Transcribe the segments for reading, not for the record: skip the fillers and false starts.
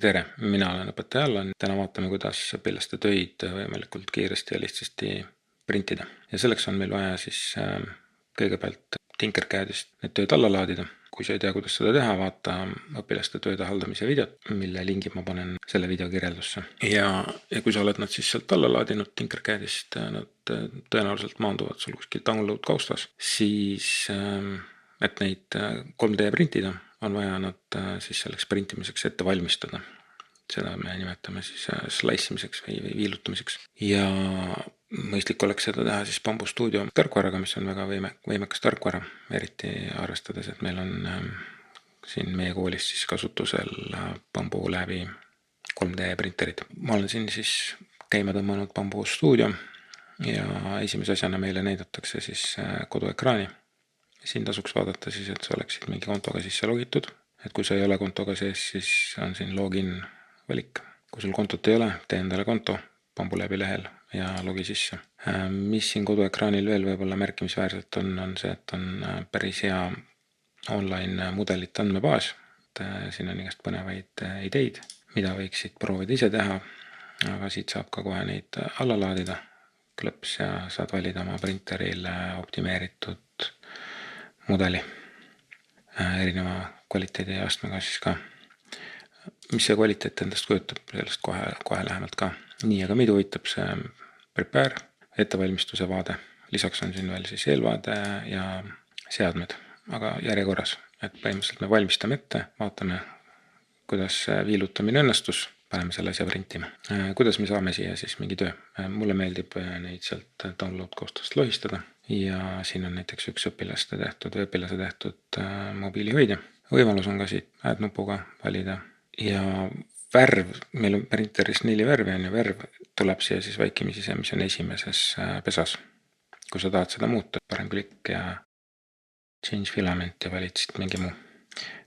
Tere, mina olen õpetaja Allan. Täna vaatame, kuidas õpilaste töid võimalikult kiiresti ja lihtsasti printida. Ja selleks on meil vaja siis kõigepealt Tinkercadist need tööd alla laadida. Kui sa ei tea, kuidas seda teha, vaata õpilaste tööde haldamise videot, mille lingi ma panen selle video kirjeldusse. Ja kui sa oled nad siis sealt alla laadinud Tinkercadist, nad tõenäoliselt maanduvad sul kuskil download kaustas, siis et neid 3D printida, on vaja nad siis selleks printimiseks ette valmistada. Seda me nimetame siis slicemiseks või viilutamiseks. Ja mõistlik oleks seda teha siis Bamboo Studio tarkvaraga, mis on väga võimekas tarkvara, eriti arvestades, et meil on siin meie koolis siis kasutusel Bamboo Labi 3D printerid. Ma olen siin siis käima tõmmanud Bamboo Studio ja esimese asjana meile näidatakse siis koduekraani. Siin tasuks vaadata siis, et sa oleksid mingi kontoga sisse logitud. Et kui sa ei ole kontoga sees, siis on siin login valik. Kui sul kontot ei ole, tee endale konto Bamboo Labi lehel ja logi sisse. Mis siin koduekraanil veel võib-olla märkimisväärselt on see, et on päris hea online mudelit andmebaas. Siin on igast põnevaid ideid, mida võiksid proovida ise teha, aga siit saab ka kohe neid alla laadida klõps ja saad valida oma printerile optimeeritud mudeli erineva kvaliteedi ja astmega siis ka. Mis see kvaliteet endast kujutab, sellest kohe lähemalt ka. Nii, aga meid huvitab see prepare, ettevalmistuse vaade. Lisaks on siin veel siis eelvaade ja seadmed, aga järjekorras. Et põhimõtteliselt me valmistame ette, vaatame, kuidas viilutamine õnnestus, paneme selle asja printima. Kuidas me saame siia siis mingi töö? Mulle meeldib neid sealt download kaustast lohistada. Ja siin on näiteks üks õpilase tehtud mobiilihoidja. Võimalus on ka siit add nupuga valida. Ja värv, meil on printeris 4 värvi on ja värv tuleb siia siis vaikimisi see, mis on esimeses pesas. Kui sa tahad seda muuta, parem klikk ja change filament ja valid siit mingi muu.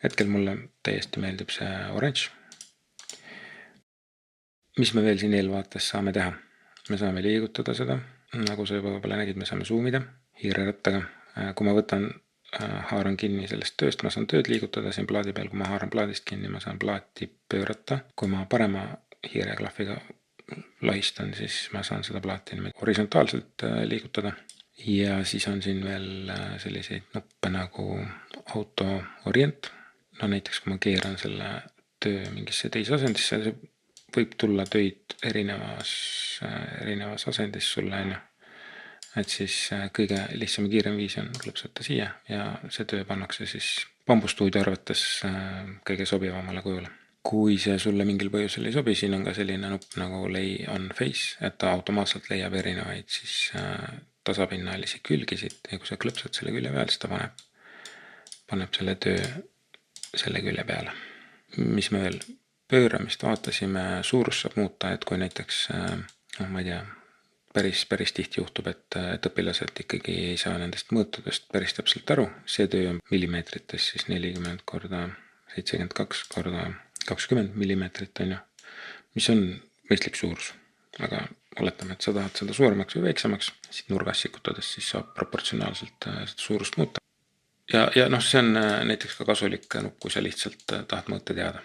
Hetkel mulle täiesti meeldib see orange. Mis me veel siin eelvaates saame teha? Me saame liigutada seda, nagu sa juba võib-olla nägid, me saame zoomida hiirerattaga. Kui ma haaran kinni sellest tööst, ma saan tööd liigutada siin plaadi peal, kui ma haaran plaadist kinni, ma saan plaati pöörata. Kui ma parema hiireklahviga lahistan, siis ma saan seda plaati horisontaalselt liigutada. Ja siis on siin veel selliseid nuppe nagu auto orient. No näiteks kui ma keeran selle töö mingisse teise asendisse, see võib tulla töid erinevas asendis sulle, et siis kõige lihtsam ja kiirem viis on klõpsata siia ja see töö pannakse siis Bamboo Studio arvates kõige sobivamale kujule. Kui see sulle mingil põhjusel ei sobi, siin on ka selline nupp nagu lay on face, et ta automaatselt leiab erinevaid siis tasapinnalisi külgisid ja kui sa klõpsad selle külje peal, siis ta paneb selle töö selle külje peale. Mis me veel pööramist vaatasime, suurus saab muuta, et kui näiteks, ma ei tea, päris tihti juhtub, et õpilased ikkagi ei saa nendest mõõtudest päris täpselt aru. See töö on millimeetrites, siis 40 korda 72 korda 20 millimeetrit on ju, mis on mõistlik suurus. Aga oletame, et sa tahad seda suuremaks või väiksemaks, siit nurgas sikutades siis saab proportsionaalselt seda suurust muuta. Ja see on näiteks ka kasulik nupp, kui sa lihtsalt tahad mõõte teada.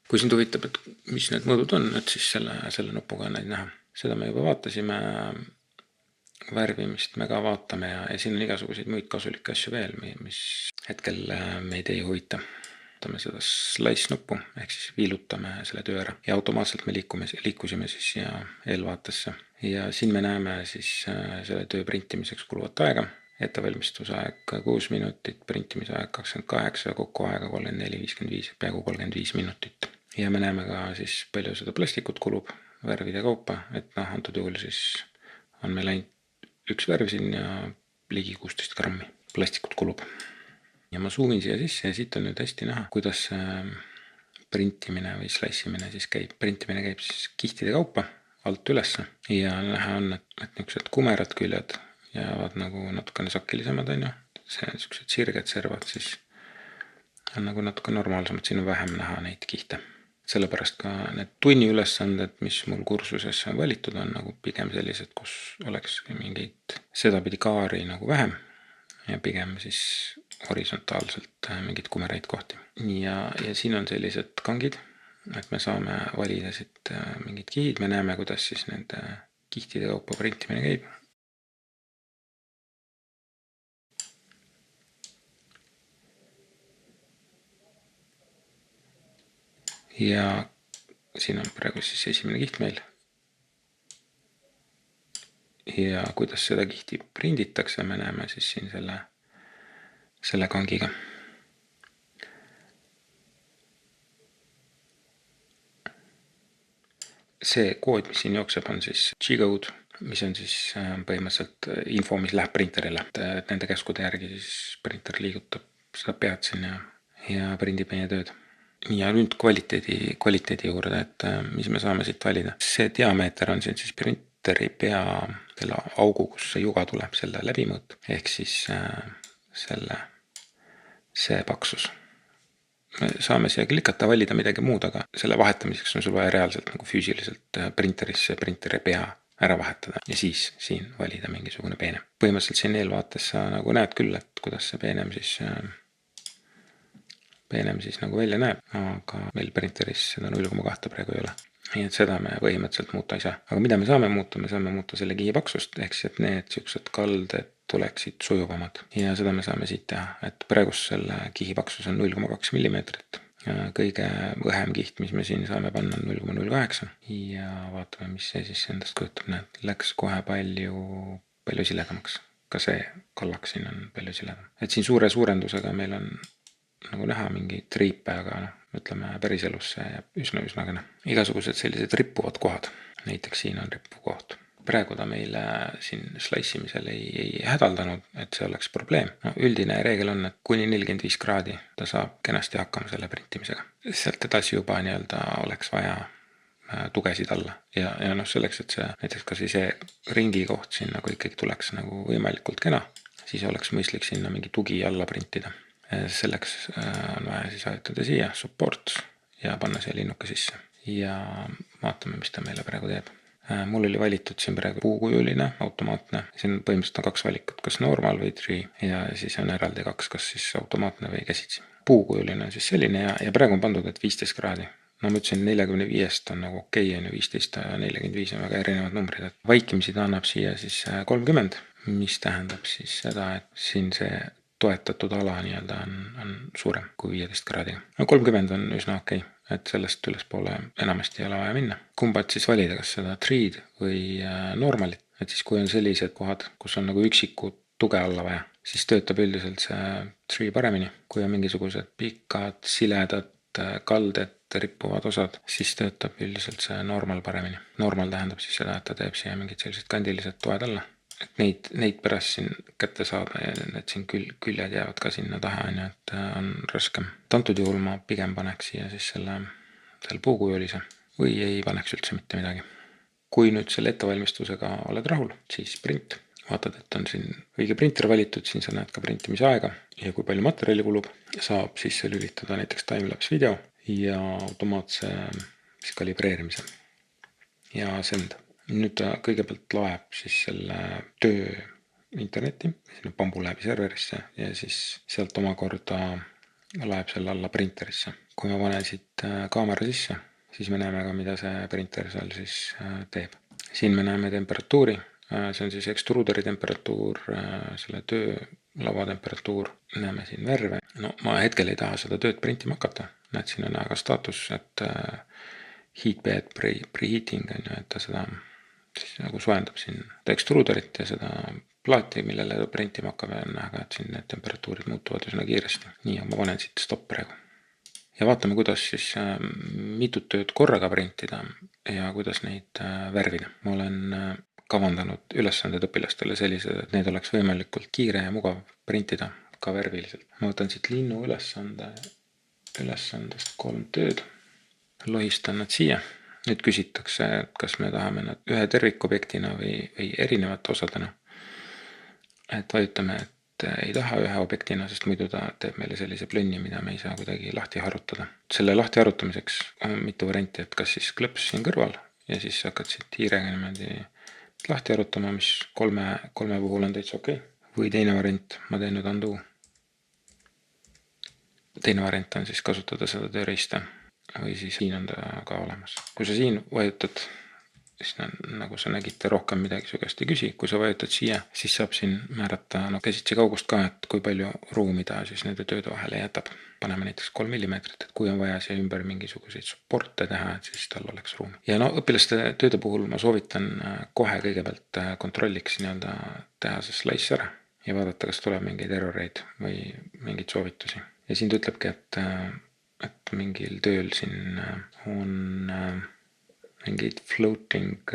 Kui sind huvitab, et mis need mõõdud on, et siis selle nupuga on neid näha. Seda me juba vaatasime, värvimist me ka vaatame ja siin on igasuguseid muid kasulikke asju veel, mis hetkel meid ei huvita. Vaatame seda slice nuppu, ehk siis viilutame selle töö ära ja automaatselt me liikusime siis siia eelvaatesse. Ja siin me näeme siis selle töö printimiseks kuluvat aega. Ettevalmistusaeg 6 minutit, printimisaeg 28 ja kokku aega 34-55, peaaegu 35 minutit. Ja me näeme ka siis palju seda plastikut kulub värvide kaupa, et antud juhul siis on meil ainult üks värv siin ja ligi 16 grammi plastikut kulub. Ja ma zoomin siia sisse ja siit on nüüd hästi näha, kuidas printimine või sliceimine siis käib. Printimine käib siis kihtide kaupa alt ülesse ja näha on, et niisugused kumerad küljed jäävad nagu natukene sakilisemad on ju. See on niisugused sirged servad siis on nagu natuke normaalsemad, siin on vähem näha neid kihte. Sellepärast ka need tunni ülesanded, mis mul kursusesse on valitud, on nagu pigem sellised, kus oleks mingeid sedapidi kaari nagu vähem ja pigem siis horisontaalselt mingeid kumeraid kohti. Ja siin on sellised kangid, et me saame valida siit mingid kihid, me näeme, kuidas siis nende kihtide kaupa printimine käib. Ja siin on praegu siis esimene kiht meil. Ja kuidas seda kihti prinditakse, me näeme siis siin selle kangiga. See kood, mis siin jookseb, on siis G-code, mis on siis põhimõtteliselt info, mis läheb printerile. Et nende käskude järgi siis printer liigutab seda pead siin ja prindib meie tööd. Ja nüüd kvaliteedi juurde, et mis me saame siit valida. See diameeter on siin siis printeri pea selle augu, kus see juga tuleb, selle läbimõõt, ehk siis see paksus. Me saame siia klikata, valida midagi muud, aga selle vahetamiseks on sul vaja reaalselt nagu füüsiliselt printerisse printeri pea ära vahetada ja siis siin valida mingisugune peenem. Põhimõtteliselt siin eelvaates sa nagu näed küll, et kuidas see peenem siis nagu välja näeb, aga meil printeris seda 0,2 praegu ei ole. Nii et seda me põhimõtteliselt muuta ei saa. Aga mida me saame muuta selle kihi paksust, ehk siis, et need siuksed kalded tuleksid sujuvamad. Ja seda me saame siit teha, et praegu selle kihi paksus on 0,2 millimeetrit. Kõige õhem kiht, mis me siin saame panna, on 0,08 ja vaatame, mis see siis endast kujutab. Näed, läks kohe palju siledamaks. Ka see kallaks siin on palju siledam. Et siin suure suurendusega meil on nagu näha mingi triipe, aga ütleme päris elus see jääb üsna kena. Igasugused sellised rippuvad kohad, näiteks siin on rippuv koht. Praegu ta meile siin slice'imisel ei hädaldanud, et see oleks probleem. No, üldine reegel on, et kuni 45 kraadi ta saab kenasti hakkama selle printimisega. Sealt edasi juba oleks vaja tugesid alla ja selleks, et see näiteks kas see ringi koht siin nagu ikkagi tuleks nagu võimalikult kena, siis oleks mõistlik sinna mingi tugi alla printida. Selleks on vaja siis ajutada siia support ja panna siia linnuke sisse ja vaatame, mis ta meile praegu teeb. Mul oli valitud siin praegu puukujuline, automaatne. Siin põhimõtteliselt on 2 valikut, kas normal või 3 ja siis on eraldi 2, kas siis automaatne või käsitsi. Puukujuline on siis selline ja praegu on pandud, et 15 kraadi. No ma ütlesin 45-st on nagu okei, 15 ja 45 on väga erinevad numbrid. Et vaikimisi ta annab siia siis 30, mis tähendab siis seda, et siin see toetatud ala on suurem kui 15 kraadiga. No 30 on üsna okei, et sellest ülespoole enamasti ei ole vaja minna. Kumbat siis valida, kas seda 3D või normalit. Et siis kui on sellised kohad, kus on nagu üksiku tuge alla vaja, siis töötab üldiselt see 3D paremini. Kui on mingisugused pikad, siledad, kalded, rippuvad osad, siis töötab üldiselt see normal paremini. Normal tähendab siis seda, et ta teeb siia mingid sellised kandilised toed alla. Et neid pärast siin kätte saada ja need siin küljed jäävad ka sinna taha, et on raskem. Antud juhul ma pigem paneks siia siis selle puukujulise või ei paneks üldse mitte midagi. Kui nüüd selle ettevalmistusega oled rahul, siis print. Vaatad, et on siin õige printer valitud, siin sa näed ka printimise aega ja kui palju materjali kulub. Saab siis lülitada näiteks timelapse video ja automaatse kalibreerimise ja send. Nüüd ta kõigepealt loeb siis selle töö internetti, sinna Bambuläbi serverisse ja siis sealt omakorda loeb selle alla printerisse. Kui ma panen siit kaamera sisse, siis me näeme ka, mida see printer seal siis teeb. Siin me näeme temperatuuri, see on siis ekstruuderi temperatuur, selle töölaua temperatuur, näeme siin värve. No ma hetkel ei taha seda tööd printima hakata, näed siin on aga staatus, et heat bed preheating on ju, et ta seda siis nagu soojendab siin ekstruuderit ja seda plaati, millele ta printima hakkab ja on näha, et siin need temperatuurid muutuvad üsna kiiresti. Nii, ma panen siit stopp praegu. Ja vaatame, kuidas siis mitut tööd korraga printida ja kuidas neid värvida. Ma olen kavandanud ülesanded õpilastele sellised, et need oleks võimalikult kiire ja mugav printida ka värviliselt. Ma võtan siit linnu ülesandest 3 tööd, lohistan nad siia. Nüüd küsitakse, kas me tahame nad ühe tervikobjektina või erinevate osadena. Et vajutame, et ei taha ühe objektina, sest muidu ta teeb meile sellise plönni, mida me ei saa kuidagi lahti harutada. Selle lahti harutamiseks on mitu varianti, et kas siis klõps siin kõrval ja siis hakkad siit hiirega niimoodi lahti harutama, mis kolme puhul on täitsa okei. Või teine variant, ma teen nüüd undo. Teine variant on siis kasutada seda tööriista või siis siin on ta ka olemas. Kui sa siin vajutad, siis nagu sa nägid, rohkem midagi su käest ei küsi. Kui sa vajutad siia, siis saab siin määrata käsitsi kaugust ka, et kui palju ruumi ta siis nende tööde vahele jätab. Paneme näiteks 3 mm, et kui on vaja siia ümber mingisuguseid supporte teha, et siis tal oleks ruumi. Ja õpilaste tööde puhul ma soovitan kohe kõigepealt kontrolliks teha see slice ära ja vaadata, kas tuleb mingeid erroreid või mingeid soovitusi. Ja siin ta ütlebki, et mingil tööl siin on mingeid floating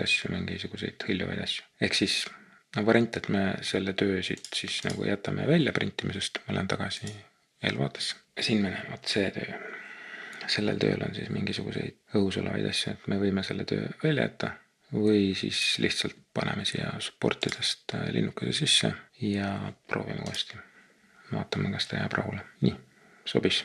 asju, mingisuguseid hõljuvaid asju. Ehk siis variant, et me selle töö siit siis nagu jätame välja printimisest, ma lähen tagasi eelvaatesse. Siin me näeme, see töö. Sellel tööl on siis mingisuguseid õhus olevaid asju, et me võime selle töö välja jätta või siis lihtsalt paneme siia supportidest linnukese sisse ja proovime uuesti. Vaatame, kas ta jääb rahule. Nii, sobis.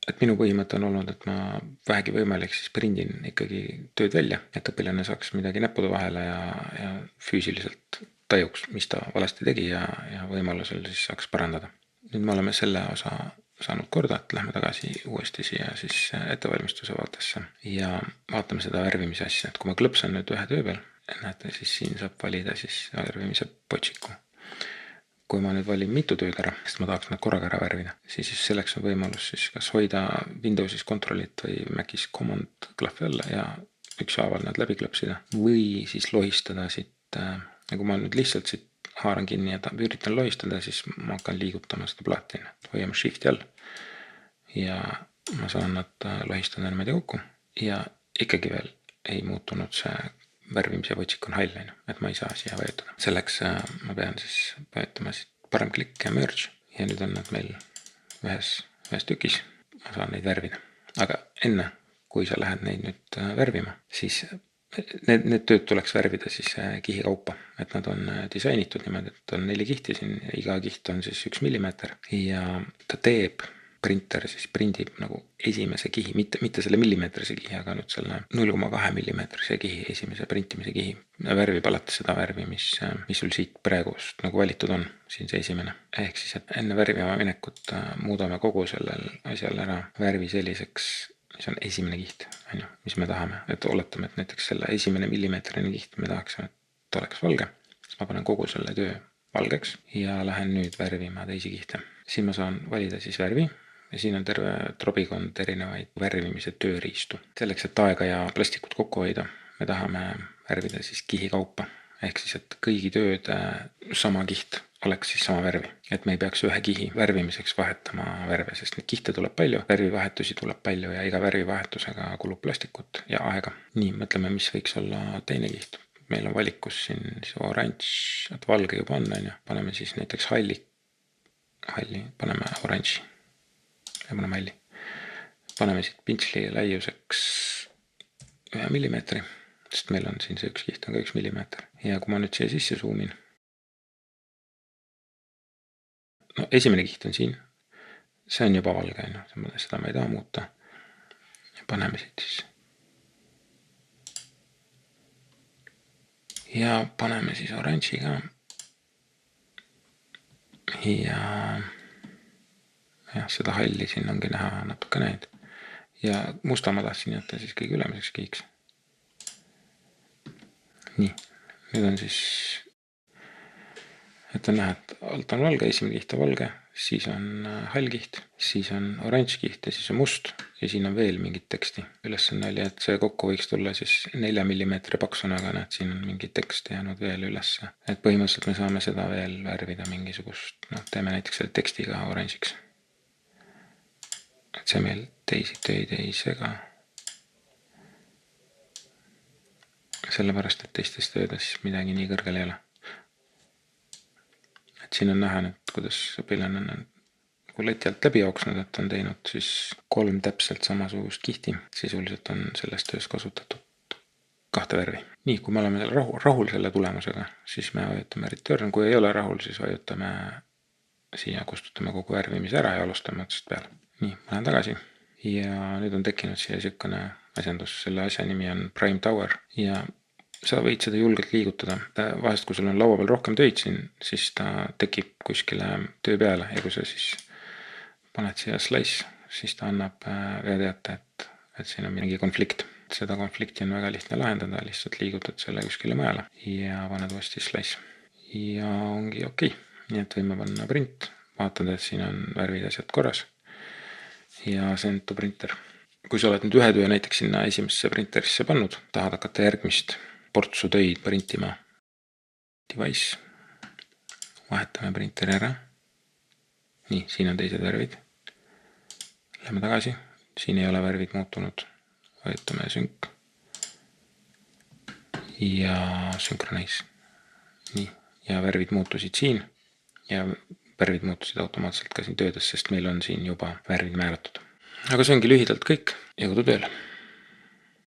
Et minu põhimõte on olnud, et ma vähegi võimalik siis prindin ikkagi tööd välja, et õpilane saaks midagi näppude vahele ja füüsiliselt tajuks, mis ta valesti tegi ja võimalusel siis saaks parandada. Nüüd me oleme selle osa saanud korda, et lähme tagasi uuesti siia siis ettevalmistuse vaatesse ja vaatame seda värvimise asja, et kui ma klõpsan nüüd ühe töö peal, näete, siis siin saab valida siis värvimise potsiku. Kui ma nüüd valin mitu tööd ära, sest ma tahaks nad korraga ära värvida, siis selleks on võimalus siis kas hoida Windowsis Controlit või Macis Command klahvi alla ja ükshaaval nad läbi klõpsida või siis lohistada siit, kui ma nüüd lihtsalt siit haaran kinni ja üritan lohistada, siis ma hakkan liigutama seda plaati. Hoiame Shifti all ja ma saan nad lohistada niimoodi kokku ja ikkagi veel ei muutunud see värvimise võtsik on hall, et ma ei saa siia vajutada. Selleks ma pean siis vajutama siit parem klikk ja merge ja nüüd on nad meil ühes tükis. Ma saan neid värvida. Aga enne, kui sa lähed neid nüüd värvima, siis need tööd tuleks värvida siis kihi kaupa, et nad on disainitud niimoodi, et on 4 kihti siin, iga kiht on siis 1 millimeeter ja ta teeb printer siis prindib nagu esimese kihi, mitte selle millimeetrise kihi, aga nüüd selle 0,2 millimeetrise kihi, esimese printimise kihi. Värvib alati seda värvi, mis sul siit praegust nagu valitud on, siin see esimene. Ehk siis, et enne värvima minekut muudame kogu sellel asjal ära värvi selliseks, mis on esimene kiht, mis me tahame. Et oletame, et näiteks selle esimene millimeetrine kiht me tahaksime, et oleks valge. Ma panen kogu selle töö valgeks ja lähen nüüd värvima teisi kihte. Siin ma saan valida siis värvi. Ja siin on terve trobikond erinevaid värvimise tööriistu. Selleks, et aega ja plastikut kokku hoida, me tahame värvida siis kihi kaupa. Ehk siis, et kõigi tööde sama kiht oleks siis sama värvi. Et me ei peaks ühe kihi värvimiseks vahetama värve, sest neid kihte tuleb palju, värvivahetusi tuleb palju ja iga värvivahetusega kulub plastikut ja aega. Nii, mõtleme, mis võiks olla teine kiht. Meil on valikus siin oranž, et valge juba on, paneme siis näiteks halli, paneme oranži. Ja paneme halli. Paneme siit pintsli laiuseks 1 millimeetri, sest meil on siin see üks kiht on ka 1 millimeeter. Ja kui ma nüüd siia sisse zoomin, esimene kiht on siin, see on juba valge, seda ma ei taha muuta. Ja paneme siit siis. Ja paneme siis oranži ka. Ja seda halli siin ongi näha natuke näid. Ja musta ma tahtsin jätta siis kõige ülemiseks kihiks. Nii, nüüd on siis, et on näha, et alt on valge, esimene kiht on valge, siis on hall kiht, siis on oranž kiht ja siis on must ja siin on veel mingit teksti. Ülesanne oli, et see kokku võiks tulla siis 4 millimeetri paksuna, aga näed, siin on mingi tekst jäänud veel ülesse. Et põhimõtteliselt me saame seda veel värvida mingisugust, teeme näiteks selle tekstiga oranžiks. Et see meil teisi töid ei sega. Sellepärast, et teistes töödes midagi nii kõrgel ei ole. Et siin on näha nüüd, kuidas õpilane on leti alt läbi jooksnud, et on teinud siis 3 täpselt samasugust kihti. Sisuliselt on selles töös kasutatud 2 värvi. Nii, kui me oleme rahul selle tulemusega, siis me vajutame return. Kui ei ole rahul, siis vajutame siia, kustutame kogu värvimise ära ja alustame otsast peale. Nii, ma lähen tagasi ja nüüd on tekkinud siia siukene asjandus. Selle asja nimi on Prime Tower ja sa võid seda julgelt liigutada. Vahest, kui sul on laua peal rohkem töid siin, siis ta tekib kuskile töö peale ja kui sa siis paned siia slice, siis ta annab veeteate, et siin on mingi konflikt. Seda konflikti on väga lihtne lahendada, lihtsalt liigutad selle kuskile mujale ja paned uuesti slice. Ja ongi okei. Nii et võime panna print, vaatad, et siin on värvid asjad korras ja send to printer. Kui sa oled nüüd ühe töö näiteks sinna esimesse printerisse pannud, tahad hakata järgmist portsu töid printima. Device, vahetame printeri ära. Nii, siin on teised värvid. Lähme tagasi, siin ei ole värvid muutunud. Võetame sync ja sünkroniis. Nii, ja värvid muutusid siin ja värvid muutusid automaatselt ka siin töödes, sest meil on siin juba värvid määratud. Aga see ongi lühidalt kõik ja kodu tööle!